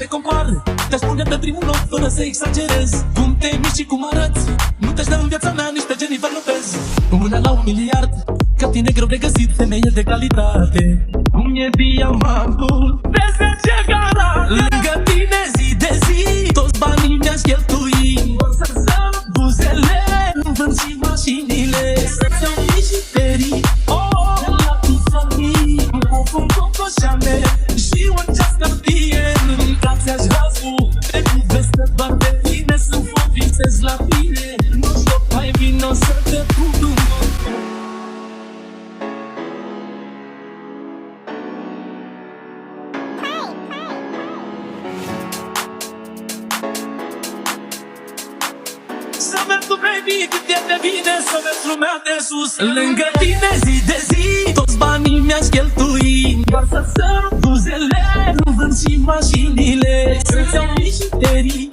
te compar. Te-aș pune pe primul loc fără să exagerez. Cum te miști și cum arăți, nu te-aș da în viața mea nici pe Jennifer Lopez. Una la 1 miliard, ca tine greu de găsit femeie de calitate. Cum e diamantul de 10 carate. Lângă tine zi de zi, toți banii mi-aș cheltui. O să zău buzele, vând și mașinile. Să-ți iau bijuterii, de la Tiffany, o fum Coco Chanel și un ceas Cartier. Ca ți-aș razu, te privesc doar de tine, să-mi fac visez la tine. Nu știu, hai vino să te pup în mână. Să mergi tu, baby, cât e de bine, să mergi lumea de sus. Lângă tine zi de zi, toți banii mi-aș cheltui. Doar să sărut buzele, nu vând și mașinile. Să-ți iau bijuterii,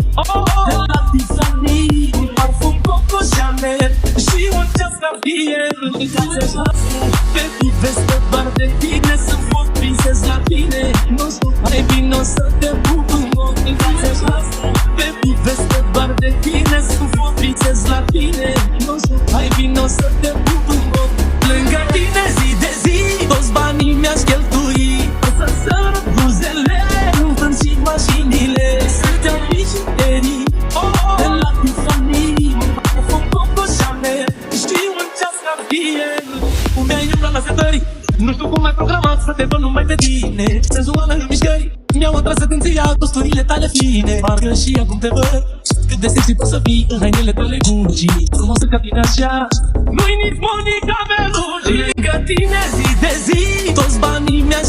de la Tiffany, un parfum Coco Chanel și un ceas Cartier. Ca ți-aș lasă, te privesc doar de tine, să-mi fac visez la tine. Nu știu, hai vino să te pup în ochi. Ca ți-aș lasă, te privesc doar de tine, să-mi fac visez la tine. Nu știu, hai vino să te pup în ochi. Lângă tine zi de zi, toți banii mi-aș cheltui. O să sărut buzele, îmi vând și mașinile. Să-ți iau bijuterii, de la Tiffany, un parfum Coco Chanel și un ceas Cartier. Cum mi-ai umblat la setări, nu știu cum ai programat să te văd numai pe tine. Senzuală în mișcări, mi-au atras atenția costurile tale fine. Parcă și acum te văd, cât de sexy poți să fii în hainele tale Gucci. Frumoasă ca tine așa, nu-i nici Monica Bellucci. Lângă tine zi de zi, toți banii mi-aș